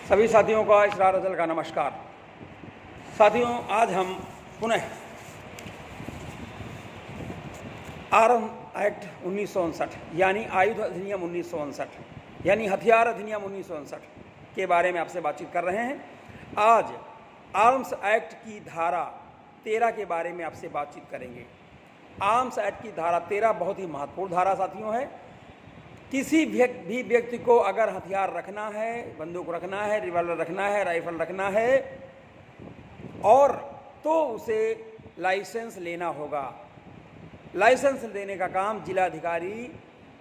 सभी साथियों का इसरार अजल का नमस्कार। साथियों, आज हम पुनः आर्म एक्ट 1959 यानी आयुध अधिनियम 1959 यानी हथियार अधिनियम 1959 के बारे में आपसे बातचीत कर रहे हैं। आज आर्म्स एक्ट की धारा 13 के बारे में आपसे बातचीत करेंगे। आर्म्स एक्ट की धारा 13 बहुत ही महत्वपूर्ण धारा साथियों है। किसी भी व्यक्ति को अगर हथियार रखना है, बंदूक रखना है, रिवॉल्वर रखना है, राइफल रखना है और तो उसे लाइसेंस लेना होगा। लाइसेंस देने का काम जिलाधिकारी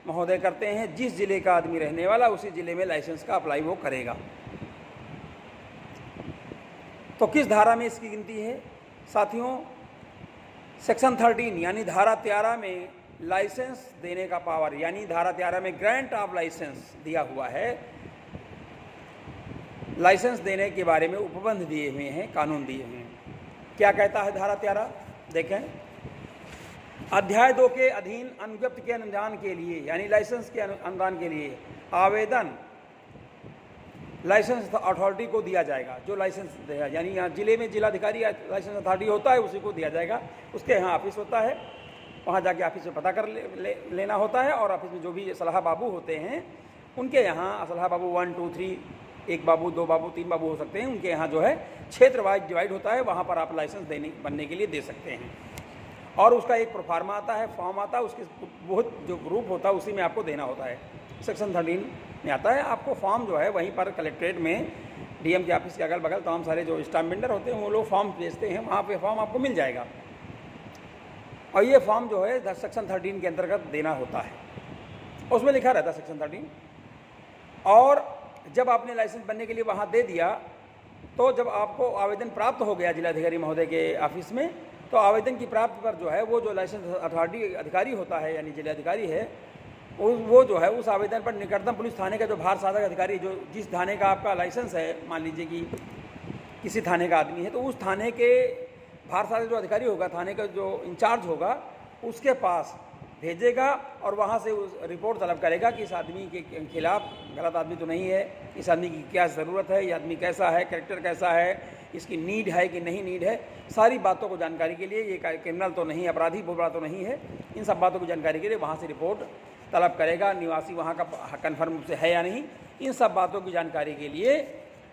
महोदय करते हैं। जिस जिले का आदमी रहने वाला उसी जिले में लाइसेंस का अप्लाई वो करेगा। तो किस धारा में इसकी गिनती है साथियों? सेक्शन 13 यानी धारा 13 में लाइसेंस देने का पावर, यानी धारा 13 में ग्रांट ऑफ लाइसेंस दिया हुआ है। लाइसेंस देने के बारे में उपबंध दिए हुए हैं, कानून दिए हुए हैं। क्या कहता है धारा 13? देखें, अध्याय 2 के अधीन अनुज्ञप्ति के अनुदान के लिए यानी लाइसेंस के अनुदान के लिए आवेदन लाइसेंस अथॉरिटी को दिया जाएगा। जो लाइसेंस देगा, यानी यहाँ जिले में जिलाधिकारी लाइसेंस अथॉरिटी होता है, उसी को दिया जाएगा। उसके यहाँ ऑफिस होता है, वहाँ जाके ऑफिस में पता कर लेना होता है। और ऑफिस में जो भी सलाह बाबू होते हैं उनके यहाँ सलाह बाबू 1, 2, 3, 1 बाबू, 2 बाबू, 3 बाबू हो सकते हैं। उनके यहाँ जो है क्षेत्र वाइज डिवाइड होता है, वहाँ पर आप लाइसेंस बनने के लिए दे सकते हैं। और उसका एक प्रोफार्मा आता है, फॉर्म आता है, उसके बहुत जो ग्रुप होता है उसी में आपको देना होता है। सेक्शन 13 में आता है। आपको फॉर्म जो है वहीं पर कलेक्ट्रेट में डीएम के ऑफिस के अगल बगल तमाम सारे जो स्टाम्प वेंडर होते हैं वो लोग फॉर्म भेजते हैं, वहाँ पे फॉर्म आपको मिल जाएगा। और ये फॉर्म जो है सेक्शन 13 के अंतर्गत देना होता है, उसमें लिखा रहता है सेक्शन 13। और जब आपने लाइसेंस बनने के लिए वहाँ दे दिया, तो जब आपको आवेदन प्राप्त हो गया जिलाधिकारी महोदय के ऑफिस में, तो आवेदन की प्राप्ति पर जो है वो जो लाइसेंस अथॉरिटी अधिकारी होता है यानी जिलाधिकारी है, वो जो है उस आवेदन पर निकटतम पुलिस थाने का जो भार साधक अधिकारी, जो जिस थाने का आपका लाइसेंस है, मान लीजिए कि किसी थाने का आदमी है, तो उस थाने के भार साधक जो अधिकारी होगा, थाने का जो इंचार्ज होगा, उसके पास भेजेगा और वहाँ से उस रिपोर्ट तलब करेगा कि इस आदमी के खिलाफ गलत आदमी तो नहीं है, इस आदमी की क्या ज़रूरत है, ये आदमी कैसा है, कैरेक्टर कैसा है, इसकी नीड है कि नहीं नीड है, सारी बातों को जानकारी के लिए, ये क्रिमिनल तो नहीं, अपराधी बोला तो नहीं है, इन सब बातों की जानकारी के लिए वहाँ से रिपोर्ट तलब करेगा। निवासी वहाँ का कन्फर्म से है या नहीं, इन सब बातों की जानकारी के लिए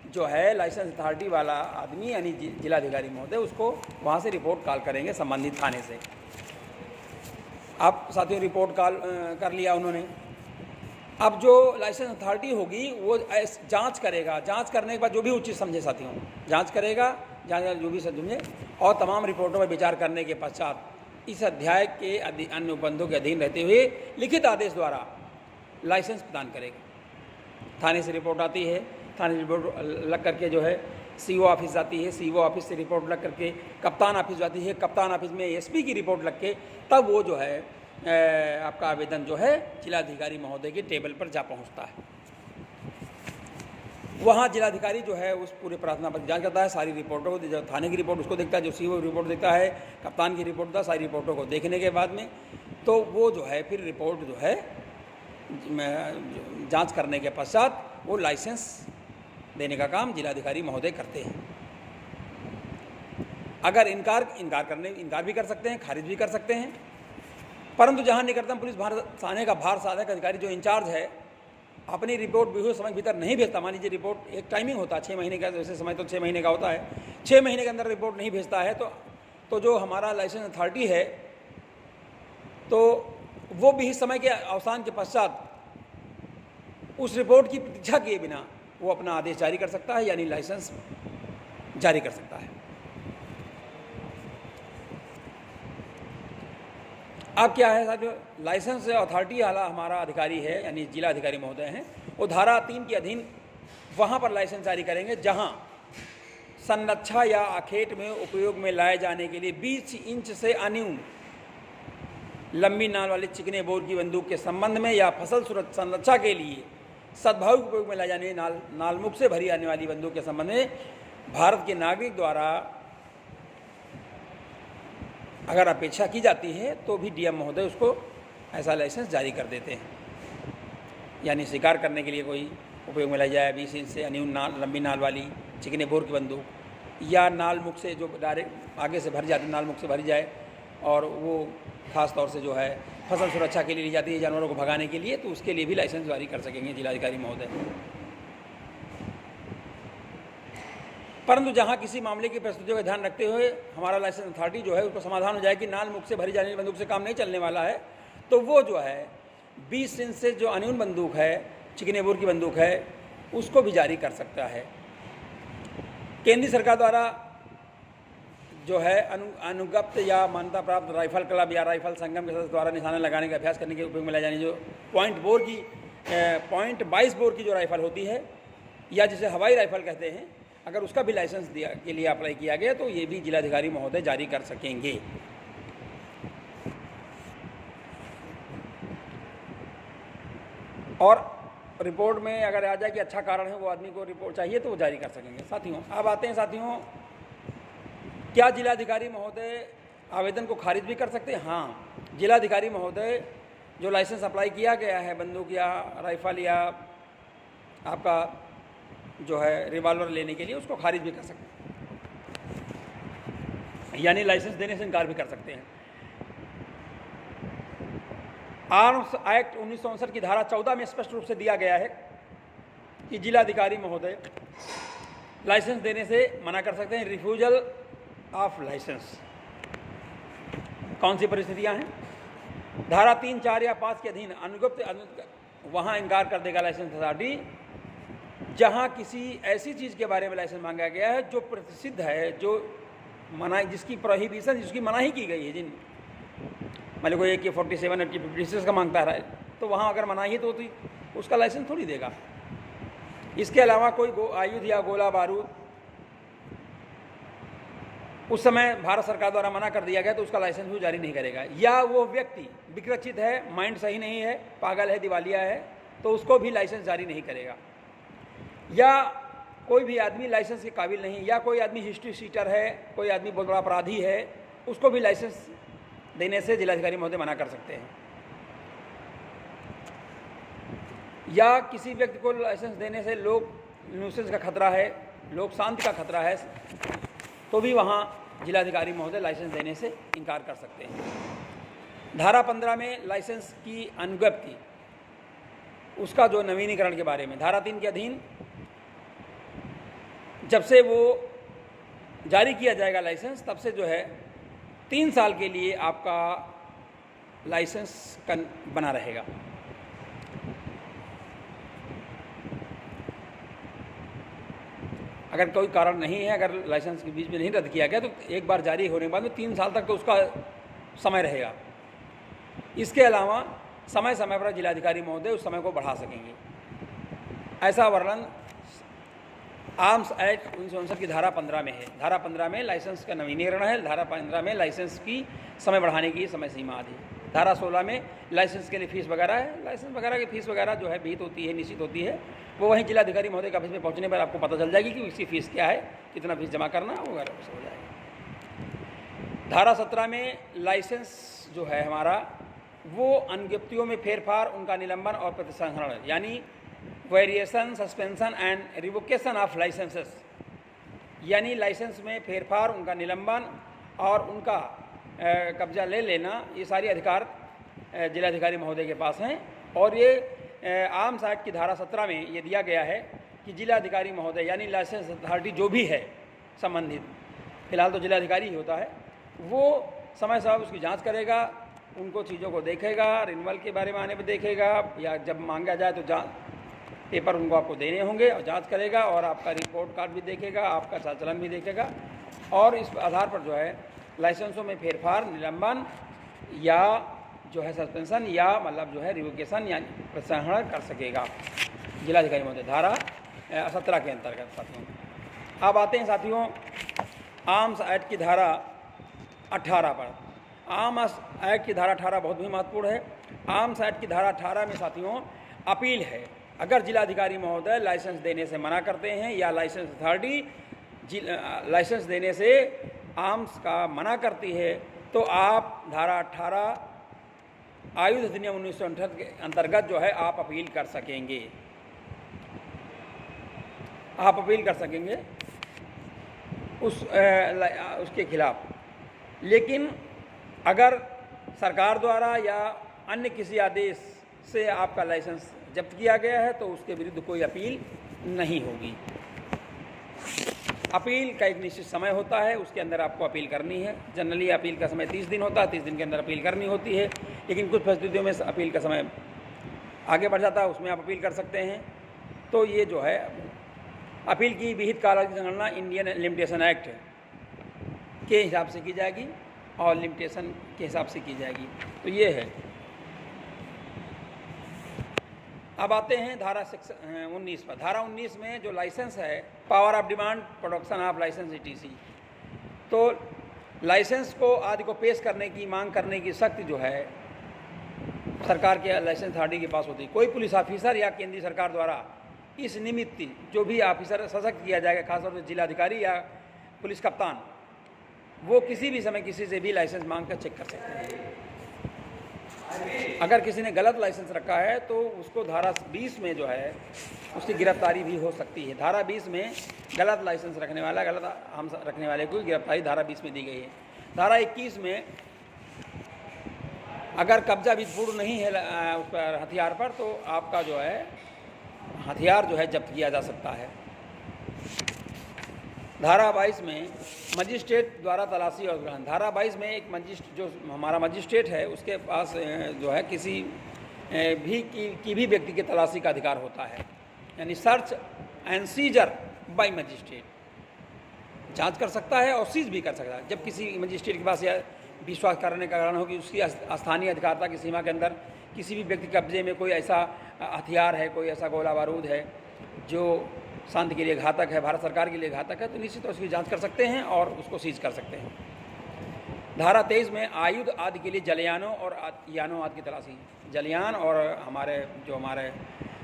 जो है लाइसेंस अथॉरिटी वाला आदमी यानी जिलाधिकारी महोदय उसको वहाँ से रिपोर्ट कॉल करेंगे संबंधित थाने से। आप साथियों रिपोर्ट कॉल कर लिया उन्होंने। अब जो लाइसेंस अथॉरिटी होगी वो जांच करेगा। जांच करने के बाद जो भी उचित समझे साथियों, जांच करेगा, जो भी समझे, और तमाम रिपोर्टों पर विचार करने के पश्चात इस अध्याय के अन्य उपबंधों के अधीन रहते हुए लिखित आदेश द्वारा लाइसेंस प्रदान करेगा। थाने से रिपोर्ट आती है, थाने से रिपोर्ट लग करके जो है सीओ ऑफिस जाती है, सीओ ऑफिस से रिपोर्ट लग करके कप्तान ऑफिस जाती है, कप्तान ऑफिस में एसपी की रिपोर्ट लग के तब वो जो है आपका आवेदन जो है जिलाधिकारी महोदय के टेबल पर जा पहुंचता है। वहाँ जिलाधिकारी जो है उस पूरे प्रार्थना पर जांच करता है, सारी रिपोर्टों को, जो थाने की रिपोर्ट उसको देखता है, जो सीओ रिपोर्ट देखता है, कप्तान की रिपोर्ट होता है, सारी रिपोर्टों को देखने के बाद में तो वो जो है फिर रिपोर्ट जो है जांच करने के पश्चात वो लाइसेंस देने का काम जिलाधिकारी महोदय करते हैं। अगर इनकार भी कर सकते हैं, खारिज भी कर सकते हैं, परंतु जहाँ निकटतम पुलिस थाने का भार साधक अधिकारी जो इंचार्ज है अपनी रिपोर्ट भी समय के भीतर नहीं भेजता, मान लीजिए रिपोर्ट एक टाइमिंग होता है 6 महीने का, वैसे समय तो 6 महीने का होता है, 6 महीने के अंदर रिपोर्ट नहीं भेजता है तो जो हमारा लाइसेंस अथॉरिटी है तो वो भी समय के अवसान के पश्चात उस रिपोर्ट की प्रतीक्षा किए बिना वो अपना आदेश जारी कर सकता है, यानी लाइसेंस जारी कर सकता है। अब क्या है साथियों, लाइसेंस अथॉरिटी वाला हमारा अधिकारी है यानी जिला अधिकारी महोदय हैं, वो धारा 3 के अधीन वहाँ पर लाइसेंस जारी करेंगे जहाँ संरक्षा या आखेट में उपयोग में लाए जाने के लिए 20 इंच से अन्यून लंबी नाल वाले चिकने बोर की बंदूक के संबंध में या फसल संरक्षा के लिए सद्भावक उपयोग में लाए जाने नालमुख से भरी आने वाली बंदूक के संबंध में भारत के नागरिक द्वारा अगर अपेक्षा की जाती है तो भी डीएम महोदय उसको ऐसा लाइसेंस जारी कर देते हैं। यानी स्वीकार करने के लिए कोई उपयोग में लाई जाए, 20 इंच से न्यून नाल, लंबी नाल वाली चिकने बोर की बंदूक, या नाल मुख से जो डायरेक्ट आगे से भर जाती है, नाल मुख से भरी जाए, और वो ख़ास तौर से जो है फसल सुरक्षा के लिए ली जाती है, जानवरों को भगाने के लिए, तो उसके लिए भी लाइसेंस जारी कर सकेंगे जिलाधिकारी महोदय। परंतु जहाँ किसी मामले की परिस्थितियों का ध्यान रखते हुए हमारा लाइसेंस अथॉरिटी जो है उसको समाधान हो जाए कि नाल मुख से भरी जाने वाली बंदूक से काम नहीं चलने वाला है, तो वो जो है 20 इंच से जो अन्यून बंदूक है, चिकने बोर की बंदूक है, उसको भी जारी कर सकता है। केंद्रीय सरकार द्वारा जो है अनुज्ञप्त या मान्यता प्राप्त राइफल क्लब या राइफल संगम के सदस्य द्वारा निशाना लगाने का अभ्यास करने के उपयोग में लाई जाने जो पॉइंट 22 बोर की जो राइफल होती है, या जिसे हवाई राइफल कहते हैं, अगर उसका भी लाइसेंस दिया के लिए अप्लाई किया गया तो ये भी जिलाधिकारी महोदय जारी कर सकेंगे। और रिपोर्ट में अगर आ जाए कि अच्छा कारण है, वो आदमी को रिपोर्ट चाहिए तो वो जारी कर सकेंगे। साथियों, अब आते हैं साथियों, क्या जिलाधिकारी महोदय आवेदन को खारिज भी कर सकते हैं? हाँ, जिलाधिकारी महोदय जो लाइसेंस अप्लाई किया गया है बंदूक या राइफल या आपका जो है रिवॉल्वर लेने के लिए, उसको खारिज भी कर सकते हैं, यानी लाइसेंस देने से इनकार भी कर सकते हैं। आर्म्स एक्ट 1964 की धारा 14 में स्पष्ट रूप से दिया गया है कि जिलाधिकारी महोदय लाइसेंस देने से मना कर सकते हैं। रिफ्यूजल ऑफ लाइसेंस कौन सी परिस्थितियां हैं? धारा 3, 4 या 5 के अधीन अनुज्ञप्त वहाँ इनकार कर देगा लाइसेंस अथॉरिटी जहाँ किसी ऐसी चीज़ के बारे में लाइसेंस मांगा गया है जो प्रसिद्ध है, जो मना, जिसकी प्रोहिबिशन, जिसकी मनाही की गई है। जिन मान लो कोई AK-47 AK-56 का मांगता है, तो वहाँ अगर मनाही तो उसका लाइसेंस थोड़ी देगा। इसके अलावा कोई आयुध या गोला बारूद उस समय भारत सरकार द्वारा मना कर दिया गया तो उसका लाइसेंस भी जारी नहीं करेगा। या वो व्यक्ति विकृचित है, माइंड सही नहीं है, पागल है, दिवालिया है, तो उसको भी लाइसेंस जारी नहीं करेगा। या कोई भी आदमी लाइसेंस के काबिल नहीं, या कोई आदमी हिस्ट्री सीटर है, कोई आदमी बहुत बड़ा अपराधी है, उसको भी लाइसेंस देने से जिलाधिकारी महोदय मना कर सकते हैं। या किसी व्यक्ति को लाइसेंस देने से लोक न्यूसेंस का खतरा है, लोक शांति का खतरा है, तो भी वहाँ जिलाधिकारी महोदय लाइसेंस देने से इनकार कर सकते हैं। धारा 15 में लाइसेंस की अनुज्ञप्ति, उसका जो नवीनीकरण के बारे में, धारा 3 के अधीन जब से वो जारी किया जाएगा लाइसेंस, तब से जो है 3 साल के लिए आपका लाइसेंस बना रहेगा। अगर कोई कारण नहीं है, अगर लाइसेंस के बीच में नहीं रद्द किया गया, तो एक बार जारी होने के बाद में 3 साल तक तो उसका समय रहेगा। इसके अलावा समय समय पर जिलाधिकारी महोदय उस समय को बढ़ा सकेंगे। ऐसा वर्णन आर्म्स एक्ट 1959 की धारा 15 में है। धारा 15 में लाइसेंस का नवीनीकरण है, धारा 15 में लाइसेंस की समय बढ़ाने की समय सीमा आदि। धारा 16 में लाइसेंस के लिए फीस वगैरह है। लाइसेंस वगैरह की फीस वगैरह जो है विहित होती है, निश्चित होती है, वो वहीं जिलाधिकारी महोदय के ऑफिस में पहुंचने पर आपको पता चल जाएगी कि उसकी फ़ीस क्या है, कितना फीस जमा करना है, वगैरह उससे हो जाएगा। धारा 17 में लाइसेंस जो है हमारा, वो अनुज्ञप्तियों में फेरफार, उनका निलंबन और प्रतिसंहरण, यानी variation, suspension and revocation of licences, यानी लाइसेंस में फेरफार, उनका निलंबन और उनका कब्जा ले लेना, ये सारे अधिकार जिलाधिकारी महोदय के पास हैं। और ये आर्म्स एक्ट की धारा 17 में ये दिया गया है कि जिलाधिकारी महोदय यानी लाइसेंस अथॉरिटी जो भी है संबंधित, फिलहाल तो जिलाधिकारी ही होता है, वो समय समय उसकी जांच करेगा, उनको चीज़ों को देखेगा, रिन्यूअल के बारे में आने पर देखेगा, या जब मांगा जाए तो पेपर उनको आपको देने होंगे और जांच करेगा, और आपका रिपोर्ट कार्ड भी देखेगा, आपका चालान भी देखेगा, और इस आधार पर जो है लाइसेंसों में फेरफार, निलंबन या जो है सस्पेंशन या मतलब जो है रिवोकेशन यानी प्रतिसंहरण कर सकेगा जिलाधिकारी महोदय, धारा 17 के अंतर्गत। साथियों, अब आते हैं साथियों आर्म्स एक्ट की धारा 18 पर। आर्म्स एक्ट की धारा 18 बहुत भी महत्वपूर्ण है। आर्म्स एक्ट की धारा 18 में साथियों अपील है। अगर जिलाधिकारी महोदय लाइसेंस देने से मना करते हैं या लाइसेंस अथॉरिटी लाइसेंस देने से आर्म्स का मना करती है, तो आप धारा 18 आयुध अधिनियम 1968 के अंतर्गत जो है आप अपील कर सकेंगे। आप अपील कर सकेंगे उसके खिलाफ। लेकिन अगर सरकार द्वारा या अन्य किसी आदेश से आपका लाइसेंस जब्त किया गया है तो उसके विरुद्ध कोई अपील नहीं होगी। अपील का एक निश्चित समय होता है, उसके अंदर आपको अपील करनी है। जनरली अपील का समय 30 दिन होता है, 30 दिन के अंदर अपील करनी होती है। लेकिन कुछ परिस्थितियों में अपील का समय आगे बढ़ जाता है, उसमें आप अपील कर सकते हैं। तो ये जो है अपील की विहित कालावधि की गणना इंडियन लिमिटेशन एक्ट के हिसाब से की जाएगी और लिमिटेशन के हिसाब से की जाएगी। तो ये है। अब आते हैं धारा 19 पर। धारा 19 में जो लाइसेंस है, power of demand, production of licence ETC, तो लाइसेंस को आदि को पेश करने की, मांग करने की शक्ति जो है सरकार के लाइसेंस अथॉरिटी के पास होती है। कोई पुलिस ऑफिसर या केंद्रीय सरकार द्वारा इस निमित्त जो भी ऑफिसर सशक्त किया जाएगा, खासतौर पर जिलाधिकारी या पुलिस कप्तान, वो किसी भी समय किसी से भी लाइसेंस मांग कर चेक कर सकते हैं। अगर किसी ने गलत लाइसेंस रखा है तो उसको धारा 20 में जो है उसकी गिरफ्तारी भी हो सकती है। धारा 20 में गलत लाइसेंस रखने वाला, गलत आर्म्स रखने वाले को गिरफ्तारी धारा 20 में दी गई है। धारा 21 में अगर कब्जा विधिपूर्ण नहीं है उस पर हथियार पर, तो आपका जो है हथियार जो है जब्त किया जा सकता है। धारा 22 में मजिस्ट्रेट द्वारा तलाशी और ग्रहण। धारा 22 में एक जो हमारा मजिस्ट्रेट है उसके पास जो है किसी भी व्यक्ति के तलाशी का अधिकार होता है, यानी search and seizure by magistrate जांच कर सकता है और सीज भी कर सकता है। जब किसी मजिस्ट्रेट के पास यह विश्वास करने का कारण हो कि उसकी स्थानीय अधिकारता की सीमा के अंदर किसी भी व्यक्ति के कब्जे में कोई ऐसा हथियार है, कोई ऐसा गोला बारूद है जो शांति के लिए घातक है, भारत सरकार के लिए घातक है, तो निश्चित उसकी जांच कर सकते हैं और उसको सीज कर सकते हैं। धारा 23 में आयुध आदि के लिए जलयानों और यानों आदि की तलाशी। जलयान और हमारे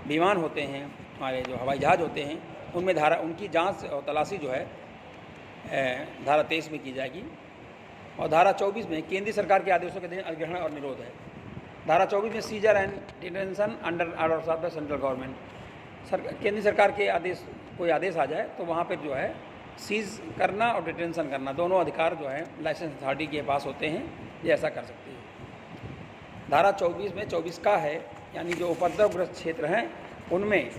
विमान होते हैं, हमारे जो हवाई जहाज होते हैं, उनमें उनकी जांच और तलाशी जो है धारा 23 में की जाएगी। और धारा 24 में केंद्रीय सरकार के आदेशों के अधीन अधिग्रहण और निरोध है। धारा 24 में seizure and detention under orders of the central government. केंद्र सरकार के कोई आदेश आ जाए तो वहाँ पर जो है सीज करना और डिटेंशन करना, दोनों अधिकार जो है लाइसेंस अथॉरिटी के पास होते हैं, ये ऐसा कर सकती है। धारा 24 में 24 का है, यानी जो उपद्रवग्रस्त क्षेत्र हैं उनमें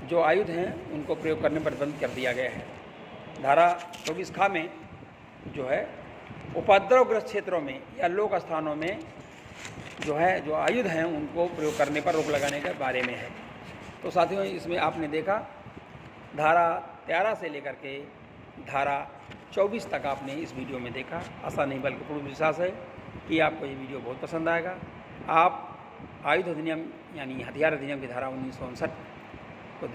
जो आयुध हैं उनको प्रयोग करने पर प्रतिबंध कर दिया गया है। धारा 24 खा में जो है उपद्रवग्रस्त क्षेत्रों में या लोक स्थानों में जो आयुध हैं उनको प्रयोग करने पर रोक लगाने के बारे में है। तो साथियों, इसमें आपने देखा धारा 13 से लेकर के धारा 24 तक आपने इस वीडियो में देखा। आशा नहीं बल्कि पूर्ण विश्वास है कि आपको ये वीडियो बहुत पसंद आएगा। आप आयुध अधिनियम यानी हथियार अधिनियम की धारा 1959 को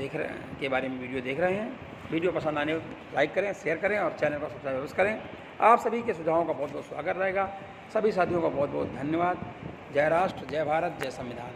के बारे में वीडियो देख रहे हैं। वीडियो पसंद आने लाइक करें, शेयर करें और चैनल को सब्सक्राइब अवश्य करें। आप सभी के सुझावों का बहुत बहुत स्वागत रहेगा। सभी साथियों का बहुत बहुत धन्यवाद। जय राष्ट्र, जय भारत, जय संविधान।